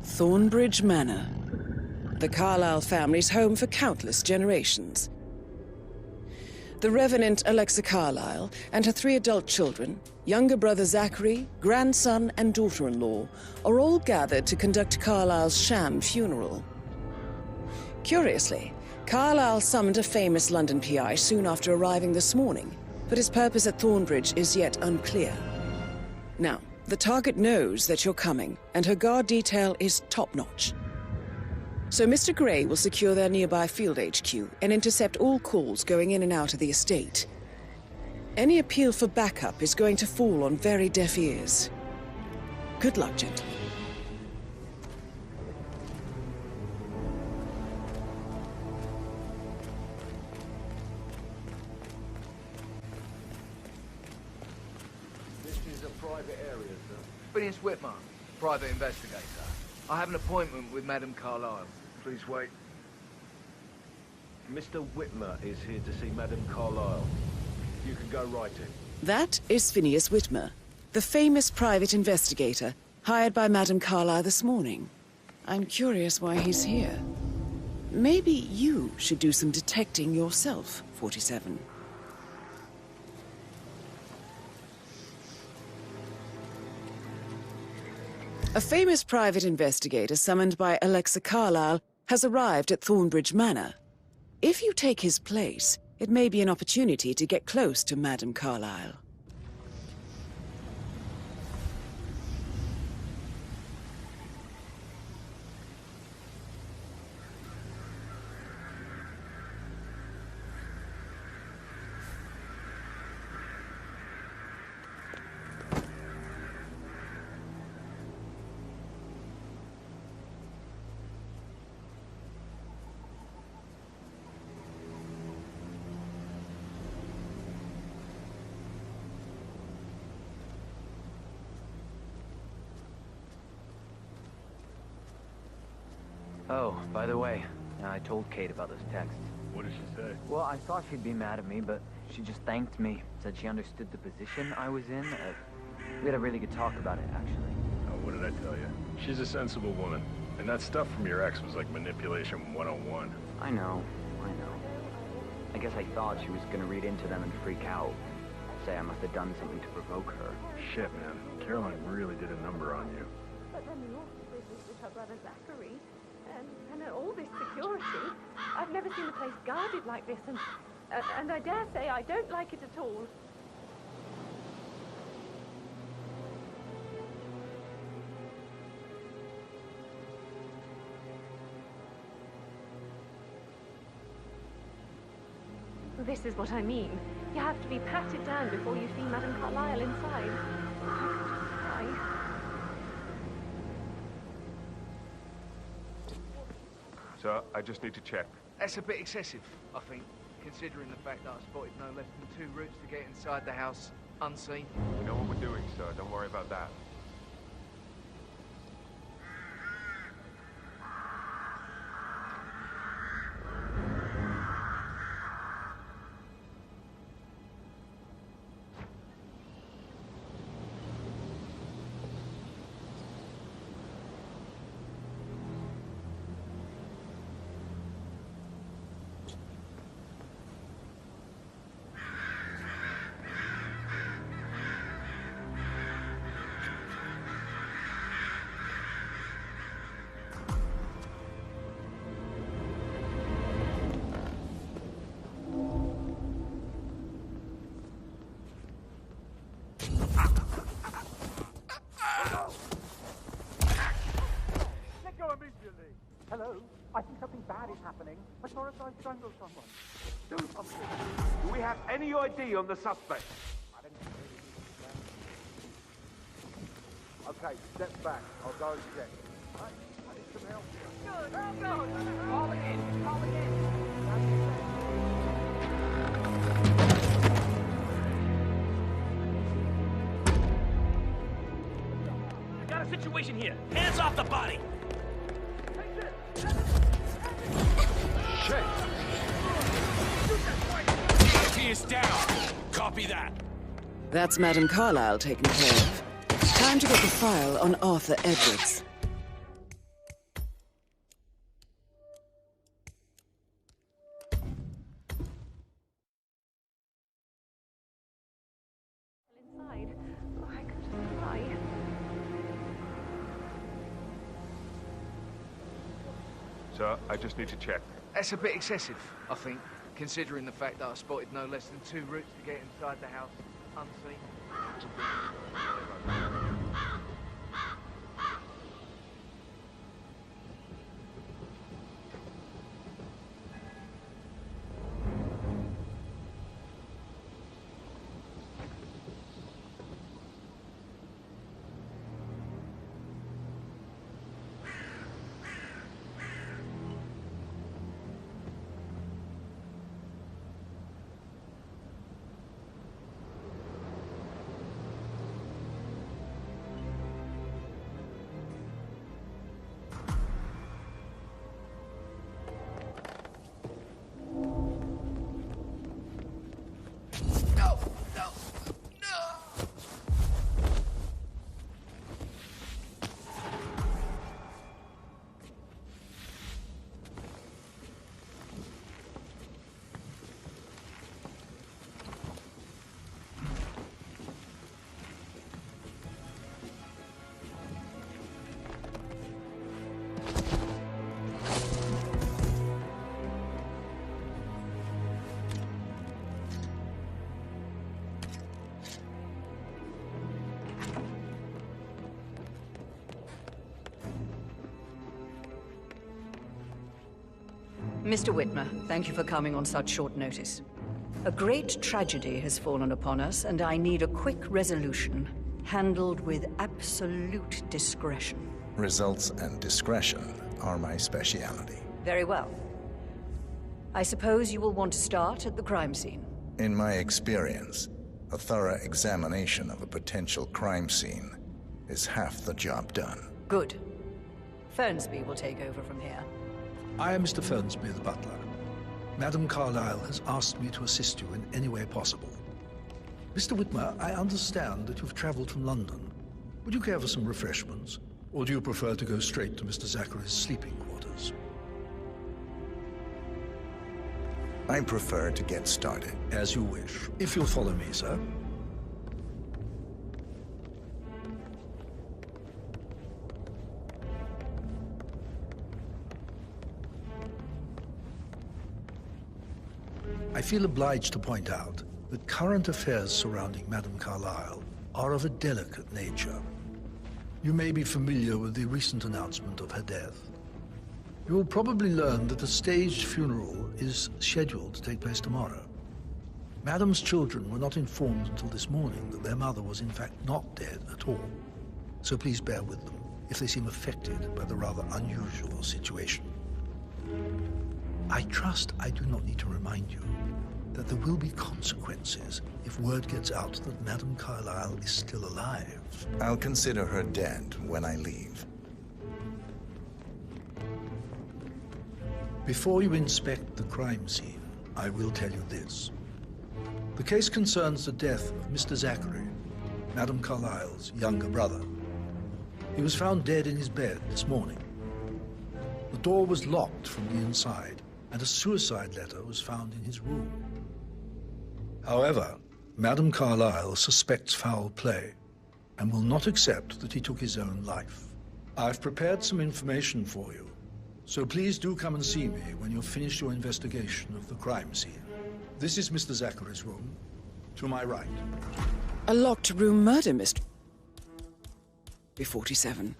Thornbridge Manor. The Carlyle family's home for countless generations. The Revenant Alexa Carlyle and her 3 adult children, younger brother Zachary, grandson and daughter-in-law, are all gathered to conduct Carlyle's sham funeral. Curiously, Carlyle summoned a famous London PI soon after arriving this morning, but his purpose at Thornbridge is yet unclear. Now, the target knows that you're coming, and her guard detail is top-notch. So Mr. Gray will secure their nearby field HQ and intercept all calls going in and out of the estate. Any appeal for backup is going to fall on very deaf ears. Good luck, gentlemen. This is a private area, sir. Phineas Whitmer, private investigator. I have an appointment with Madame Carlyle. Please wait. Mr. Whitmer is here to see Madame Carlyle. You can go right in. That is Phineas Whitmer, the famous private investigator hired by Madame Carlyle this morning. I'm curious why he's here. Maybe you should do some detecting yourself, 47. A famous private investigator summoned by Alexa Carlyle has arrived at Thornbridge Manor. If you take his place, it may be an opportunity to get close to Madame Carlyle. Oh, by the way, I told Kate about those texts. What did she say? Well, I thought she'd be mad at me, but she just thanked me. Said she understood the position I was in. We had a really good talk about it, actually. Oh, what did I tell you? She's a sensible woman. And that stuff from your ex was like manipulation 101. I know. I guess I thought she was gonna read into them and freak out. Say I must have done something to provoke her. Shit, man. Caroline really did a number on you. But then the awful business with her brother Zachary, and all this security. I've never seen the place guarded like this, and I dare say I don't like it at all. This is what I mean. You have to be patted down before you see Madame Carlyle inside. I... Sir, I just need to check. That's a bit excessive, I think, considering the fact that I spotted no less than 2 routes to get inside the house unseen. We know what we're doing, sir. Don't worry about that. Hello? I think something bad is happening. I saw a guy strangle someone. Do something. Do we have any ID on the suspect? I don't know. Okay, step back. I'll go and check. Right, I need some help here. Good. Oh, God. Calling in. Got a situation here. Hands off the body. Shit! He is down. Copy that. That's Madame Carlyle taken care of. Time to get the file on Arthur Edwards. so I just need to check. That's a bit excessive, I think, considering the fact that I spotted no less than 2 routes to get inside the house unseen. Mr. Whitmer, thank you for coming on such short notice. A great tragedy has fallen upon us, and I need a quick resolution, handled with absolute discretion. Results and discretion are my specialty. Very well. I suppose you will want to start at the crime scene. In my experience, a thorough examination of a potential crime scene is half the job done. Good. Fernsby will take over from here. I am Mr. Fernsby, the butler. Madam Carlyle has asked me to assist you in any way possible. Mr. Whitmer, I understand that you've traveled from London. Would you care for some refreshments? Or do you prefer to go straight to Mr. Zachary's sleeping quarters? I prefer to get started. As you wish. If you'll follow me, sir. I feel obliged to point out that current affairs surrounding Madame Carlyle are of a delicate nature. You may be familiar with the recent announcement of her death. You will probably learn that a staged funeral is scheduled to take place tomorrow. Madame's children were not informed until this morning that their mother was in fact not dead at all. So please bear with them if they seem affected by the rather unusual situation. I trust I do not need to remind you that there will be consequences if word gets out that Madame Carlyle is still alive. I'll consider her dead when I leave. Before you inspect the crime scene, I will tell you this. The case concerns the death of Mr. Zachary, Madame Carlyle's younger brother. He was found dead in his bed this morning. The door was locked from the inside, and a suicide letter was found in his room. However, Madame Carlyle suspects foul play and will not accept that he took his own life. I've prepared some information for you, so please do come and see me when you've finished your investigation of the crime scene. This is Mr. Zachary's room, to my right. A locked room murder mystery. 47.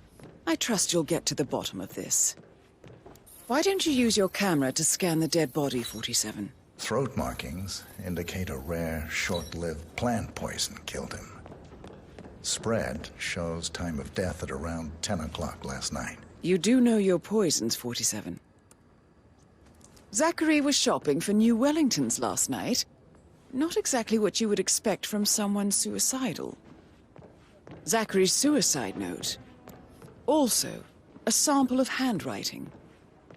I trust you'll get to the bottom of this. Why don't you use your camera to scan the dead body, 47? Throat markings indicate a rare, short-lived plant poison killed him. Spread shows time of death at around 10 o'clock last night. You do know your poisons, 47. Zachary was shopping for New Wellingtons last night. Not exactly what you would expect from someone suicidal. Zachary's suicide note. Also, a sample of handwriting.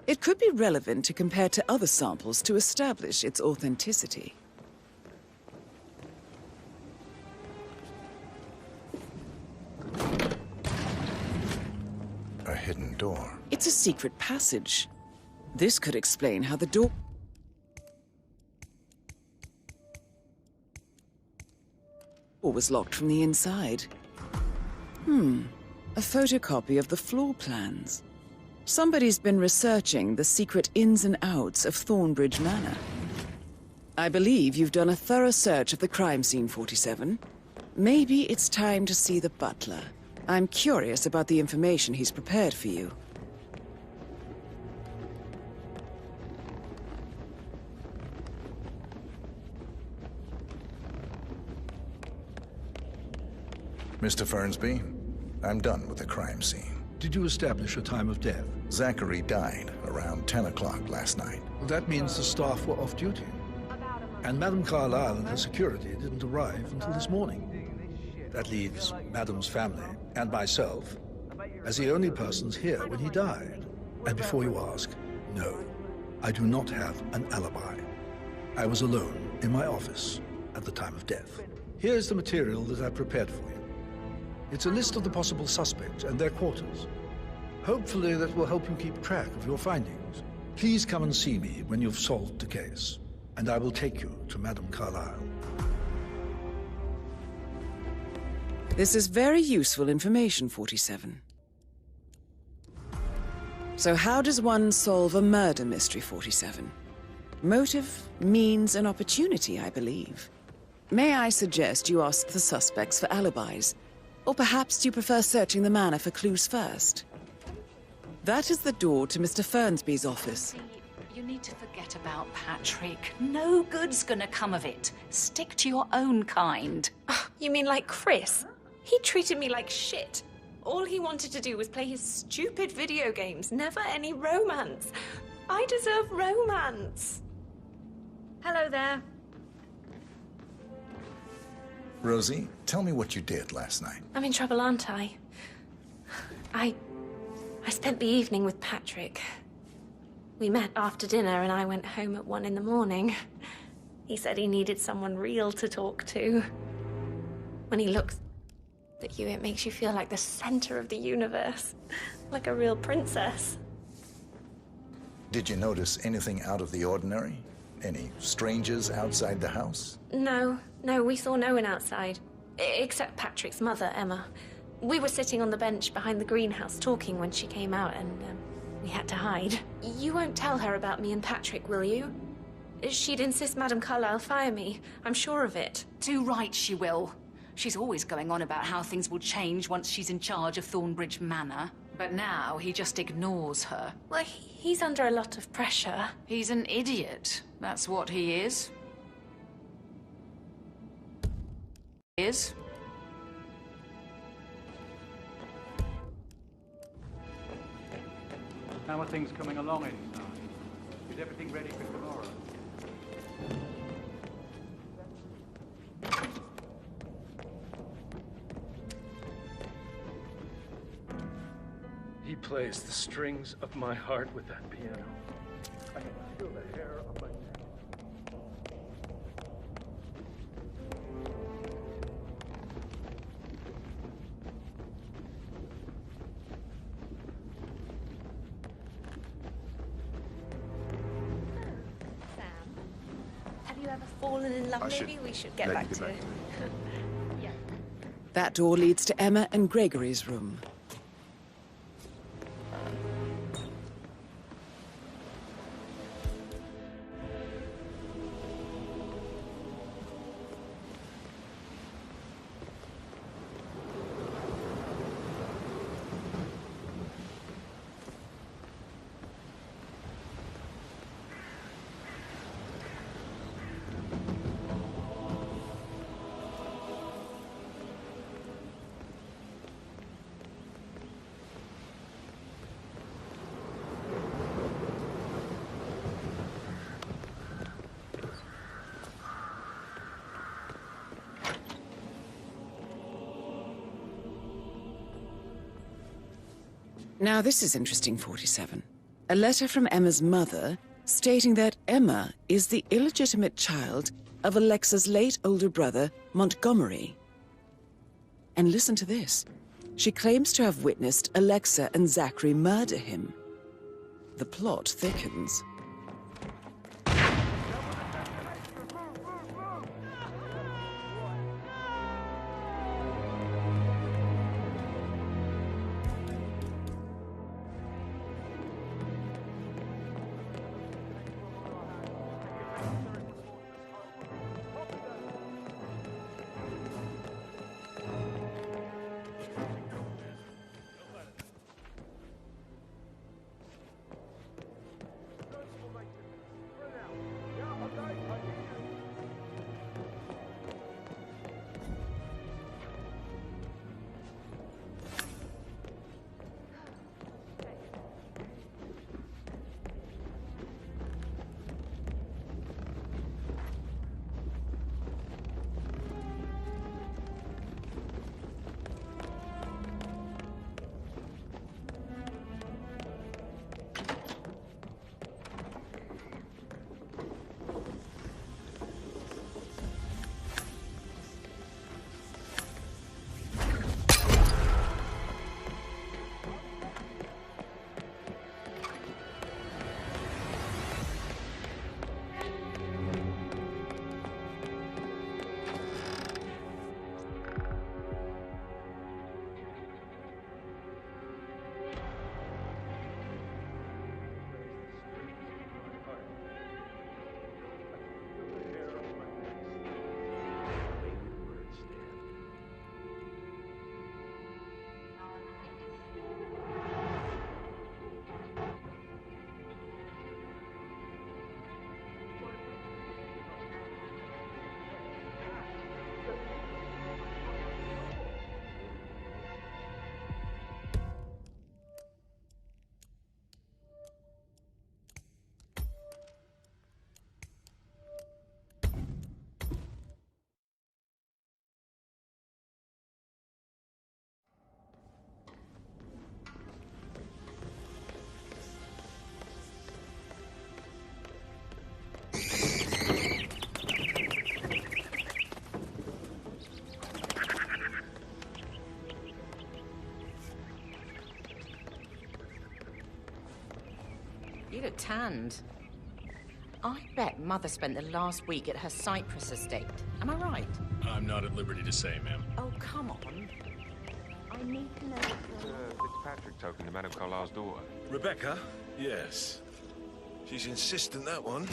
It could be relevant to compare to other samples to establish its authenticity. A hidden door. It's a secret passage. This could explain how the door was locked from the inside. A photocopy of the floor plans. Somebody's been researching the secret ins and outs of Thornbridge Manor. I believe you've done a thorough search of the crime scene, 47. Maybe it's time to see the butler. I'm curious about the information he's prepared for you. Mr. Fernsby, I'm done with the crime scene. Did you establish a time of death? Zachary died around 10 o'clock last night. Well, that means the staff were off duty. And Madame Carlyle and her security didn't arrive until this morning. That leaves Madame's family and myself as the only persons here when he died. And before you ask, no, I do not have an alibi. I was alone in my office at the time of death. Here's the material that I prepared for you. It's a list of the possible suspects and their quarters. Hopefully that will help you keep track of your findings. Please come and see me when you've solved the case, and I will take you to Madame Carlyle. This is very useful information, 47. So how does one solve a murder mystery, 47? Motive, means, and opportunity, I believe. May I suggest you ask the suspects for alibis? Or perhaps do you prefer searching the manor for clues first? That is the door to Mr. Fernsby's office. You need to forget about Patrick. No good's gonna come of it. Stick to your own kind. Oh, you mean like Chris? He treated me like shit. All he wanted to do was play his stupid video games, never any romance. I deserve romance. Hello there. Rosie, tell me what you did last night. I'm in trouble, aren't I? I spent the evening with Patrick. We met after dinner and I went home at 1 in the morning. He said he needed someone real to talk to. When he looks at you, it makes you feel like the center of the universe. Like a real princess. Did you notice anything out of the ordinary? Any strangers outside the house? No, we saw no one outside. Except Patrick's mother, Emma. We were sitting on the bench behind the greenhouse talking when she came out and we had to hide. You won't tell her about me and Patrick, will you? She'd insist Madame Carlyle fire me. I'm sure of it. Too right she will. She's always going on about how things will change once she's in charge of Thornbridge Manor. But now he just ignores her. Well, he's under a lot of pressure. He's an idiot. That's what he is. How are things coming along inside? Is everything ready for tomorrow? He plays the strings of my heart with that piano. I can feel the hair on my neck. Have you ever fallen in love? Maybe we should get back to it. Yeah. That door leads to Emma and Gregory's room. Now this is interesting, 47. A letter from Emma's mother stating that Emma is the illegitimate child of Alexa's late older brother, Montgomery. And listen to this. She claims to have witnessed Alexa and Zachary murder him. The plot thickens. You look tanned. I bet Mother spent the last week at her Cyprus estate. Am I right? I'm not at liberty to say, ma'am. Oh, come on. I need to know what's going on. Fitzpatrick token to Madame Carlisle's daughter. Rebecca? Yes. She's insistent, that one.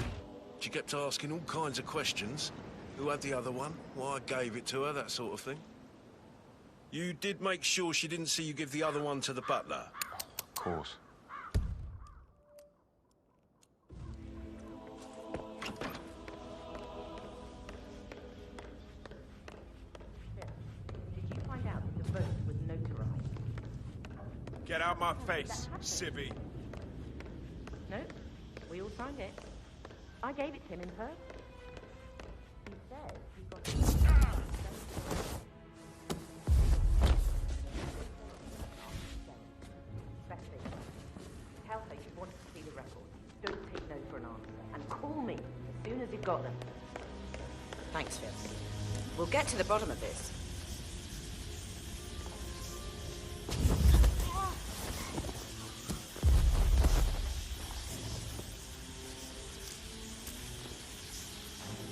She kept asking all kinds of questions. Who had the other one? Why I gave it to her, that sort of thing. You did make sure she didn't see you give the other one to the butler? Of course. Did you find out that the vote was notarized? Get out my face, civvy. No, we all signed it. I gave it to him in person. He said he got it. Best thing, tell her you want to see the records. Don't take no for an answer. And call me as soon as you've got them. Thanks, Fitz. We'll get to the bottom of this.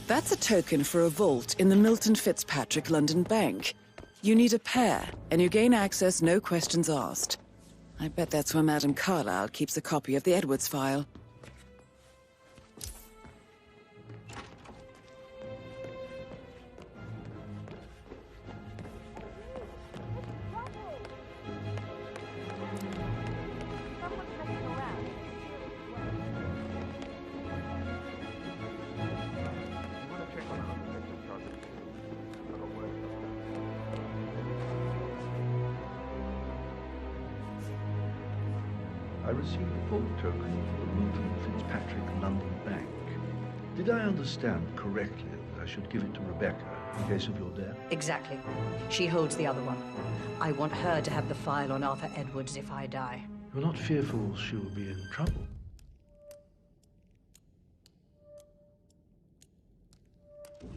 That's a token for a vault in the Milton Fitzpatrick London Bank. You need a pair, and you gain access no questions asked. I bet that's where Madame Carlyle keeps a copy of the Edwards file. I received a vault token for the Milton Fitzpatrick London Bank. Did I understand correctly that I should give it to Rebecca in case of your death? Exactly. She holds the other one. I want her to have the file on Arthur Edwards if I die. You're not fearful she will be in trouble?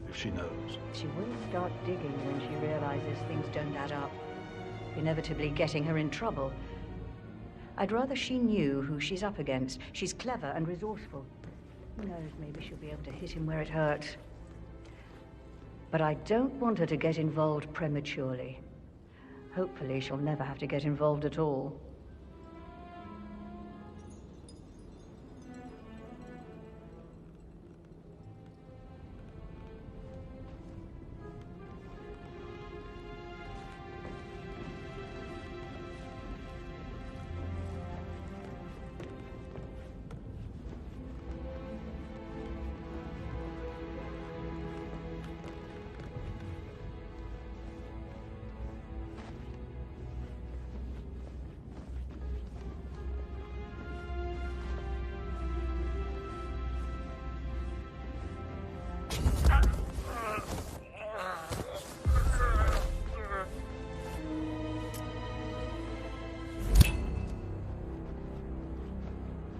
If she knows. She will start digging when she realizes things don't add up, inevitably getting her in trouble. I'd rather she knew who she's up against. She's clever and resourceful. Who knows, maybe she'll be able to hit him where it hurts. But I don't want her to get involved prematurely. Hopefully she'll never have to get involved at all.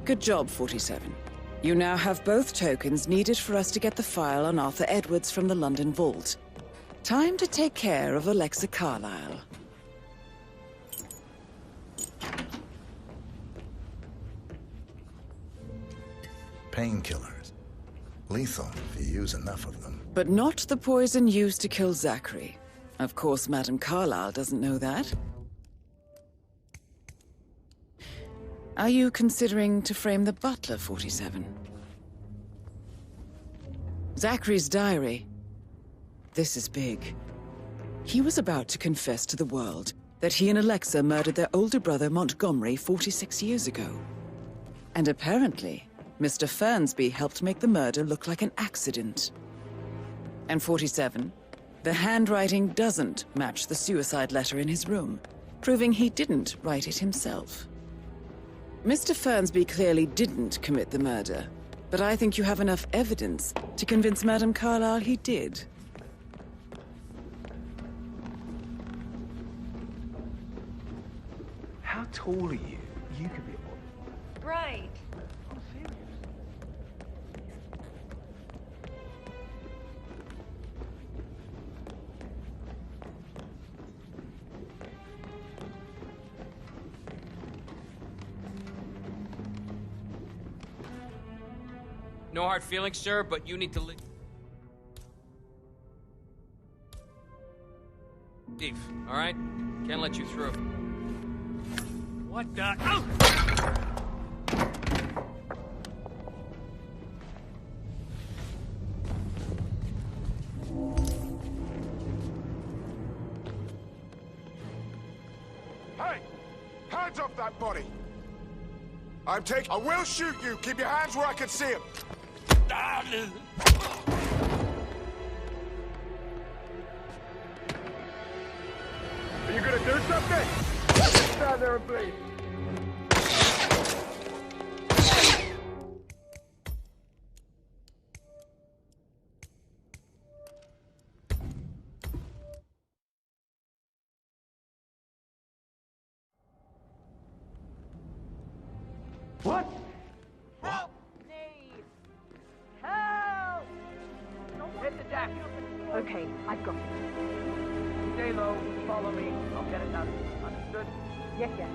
Good job, 47. You now have both tokens needed for us to get the file on Arthur Edwards from the London Vault. Time to take care of Alexa Carlyle. Painkillers. Lethal if you use enough of them. But not the poison used to kill Zachary. Of course, Madame Carlyle doesn't know that. Are you considering to frame the butler, 47? Zachary's diary. This is big. He was about to confess to the world that he and Alexa murdered their older brother Montgomery 46 years ago. And apparently, Mr. Fernsby helped make the murder look like an accident. And 47, the handwriting doesn't match the suicide letter in his room, proving he didn't write it himself. Mr. Fernsby clearly didn't commit the murder, but I think you have enough evidence to convince Madame Carlyle he did. How tall are you? You could be a model. Right. I'm serious. No hard feelings, sir, but you need to leave, all right? Can't let you through. What the... Oh! Hey! Hands off that body! I will shoot you! Keep your hands where I can see them! Are you gonna do something? Stand there and bleed. What? Help me! Help! Hit the deck. Okay, I've got it. Stay low. Follow me. I'll get it done. Understood? Yes, yes.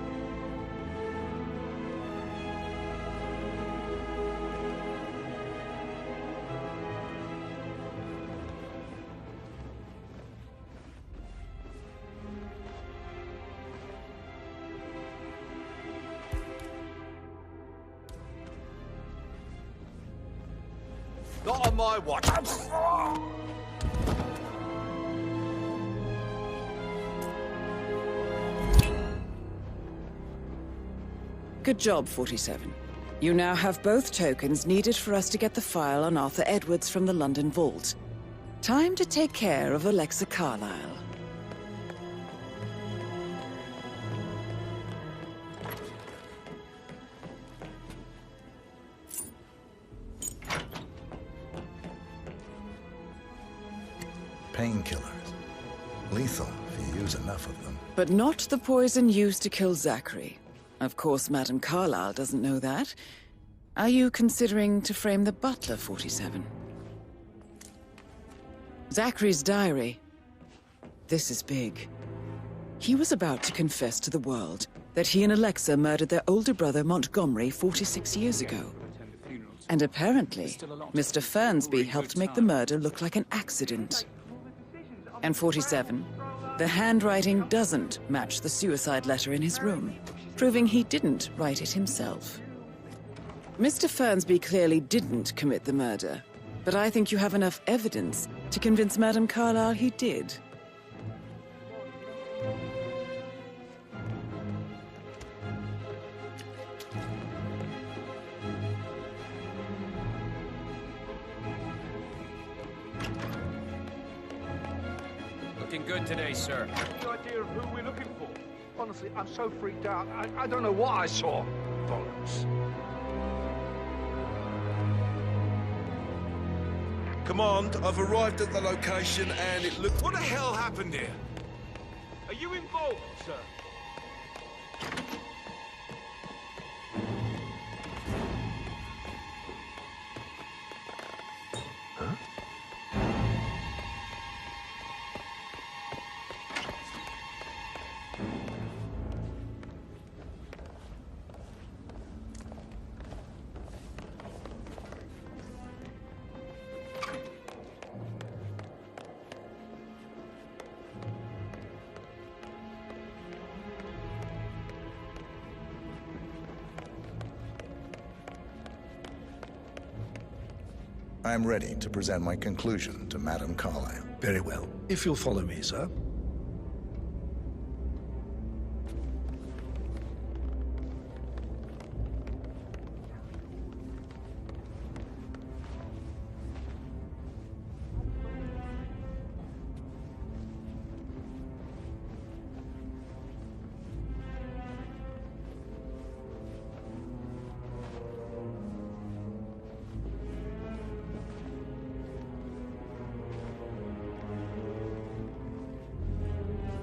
Not on my watch! Good job, 47. You now have both tokens needed for us to get the file on Arthur Edwards from the London Vault. Time to take care of Alexa Carlyle. Painkillers. Lethal if you use enough of them. But not the poison used to kill Zachary. Of course, Madame Carlyle doesn't know that. Are you considering to frame the butler, 47? Zachary's diary. This is big. He was about to confess to the world that he and Alexa murdered their older brother Montgomery 46 years ago. And apparently, Mr. Fernsby helped make the murder look like an accident. And 47, the handwriting doesn't match the suicide letter in his room, proving he didn't write it himself. Mr. Fernsby clearly didn't commit the murder, but I think you have enough evidence to convince Madame Carlyle he did. Looking good today, sir. No idea of who we're looking for. Honestly, I'm so freaked out. I don't know what I saw. Bollocks. Command, I've arrived at the location and it looks... What the hell happened here? Are you involved, sir? I'm ready to present my conclusion to Madame Carlyle. Very well. If you'll follow me, sir.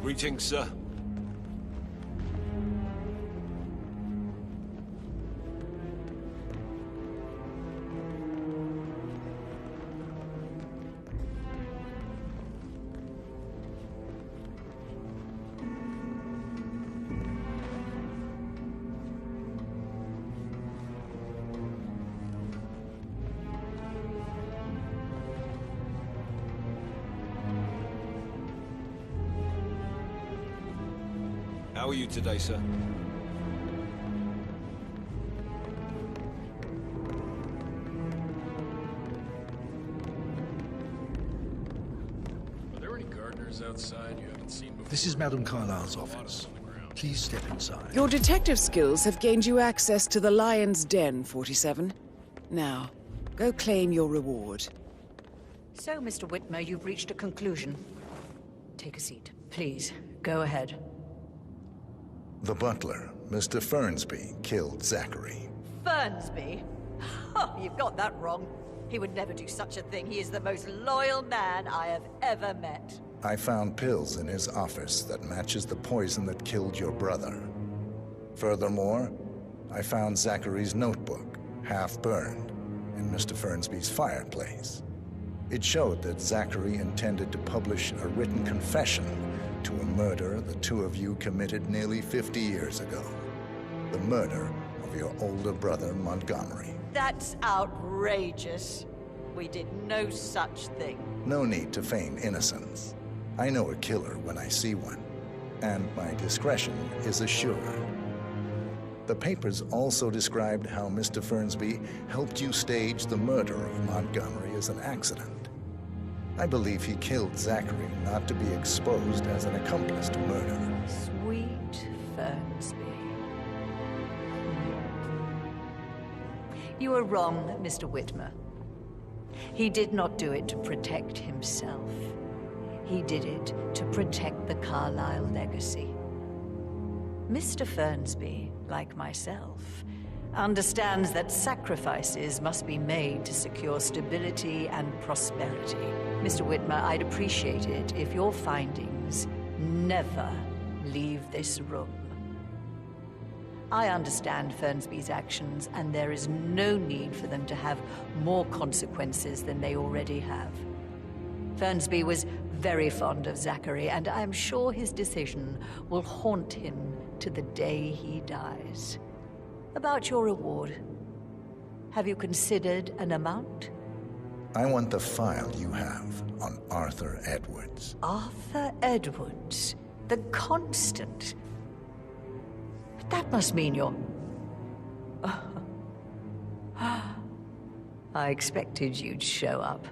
Greetings, sir. How are you today, sir? Are there any gardeners outside you haven't seen before? This is Madame Carlyle's office. Please step inside. Your detective skills have gained you access to the Lion's Den, 47. Now, go claim your reward. So, Mr. Whitmer, you've reached a conclusion. Take a seat. Please, go ahead. The butler, Mr. Fernsby, killed Zachary. Fernsby? Oh, you've got that wrong. He would never do such a thing. He is the most loyal man I have ever met. I found pills in his office that matches the poison that killed your brother. Furthermore, I found Zachary's notebook, half burned, in Mr. Fernsby's fireplace. It showed that Zachary intended to publish a written confession to a murder the two of you committed nearly 50 years ago. The murder of your older brother, Montgomery. That's outrageous. We did no such thing. No need to feign innocence. I know a killer when I see one, and my discretion is assured. The papers also described how Mr. Fernsby helped you stage the murder of Montgomery as an accident. I believe he killed Zachary not to be exposed as an accomplice to murder. Sweet Fernsby. You are wrong, Mr. Whitmer. He did not do it to protect himself. He did it to protect the Carlyle legacy. Mr. Fernsby, like myself, understands that sacrifices must be made to secure stability and prosperity. Mr. Whitmer, I'd appreciate it if your findings never leave this room. I understand Fernsby's actions, and there is no need for them to have more consequences than they already have. Fernsby was very fond of Zachary, and I'm sure his decision will haunt him to the day he dies. About your reward, have you considered an amount? I want the file you have on Arthur Edwards. Arthur Edwards, the Constant. That must mean you're... I expected you'd show up.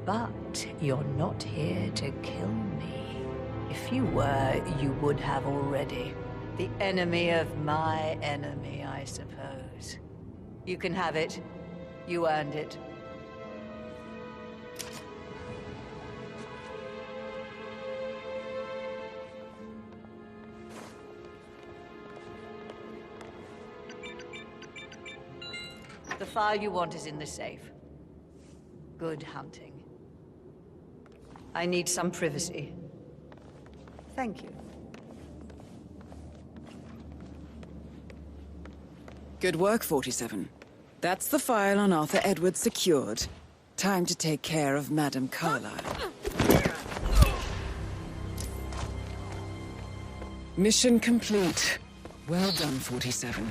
But you're not here to kill me. If you were, you would have already. The enemy of my enemy, I suppose. You can have it. You earned it. The file you want is in the safe. Good hunting. I need some privacy. Thank you. Good work, 47. That's the file on Arthur Edwards secured. Time to take care of Madame Carlyle. Mission complete. Well done, 47.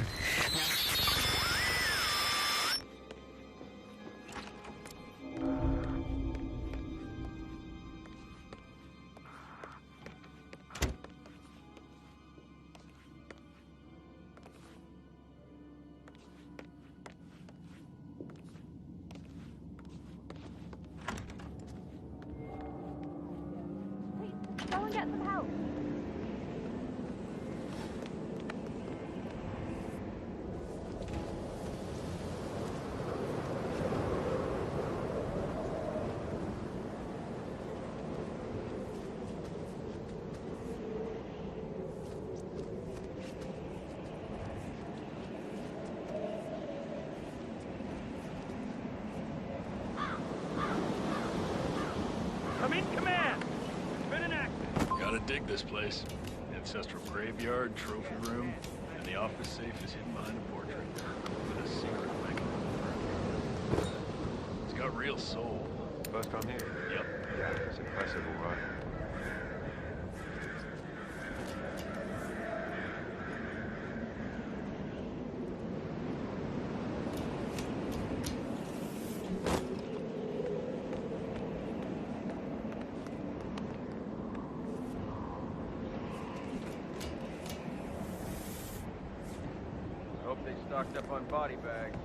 Go and get some help. I'm in command. It's been an accident. Gotta dig this place. Ancestral graveyard, trophy room, and the office safe is hidden behind a portrait with a secret mechanism. It's got real soul. First time here? Yep. Yeah, it's impressive, all right. hope they stocked up on body bags.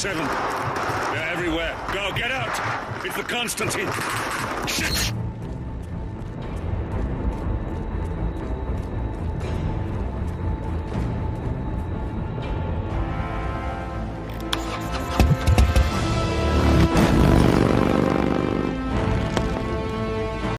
They're everywhere. Go, get out! It's the Constantine! Shit!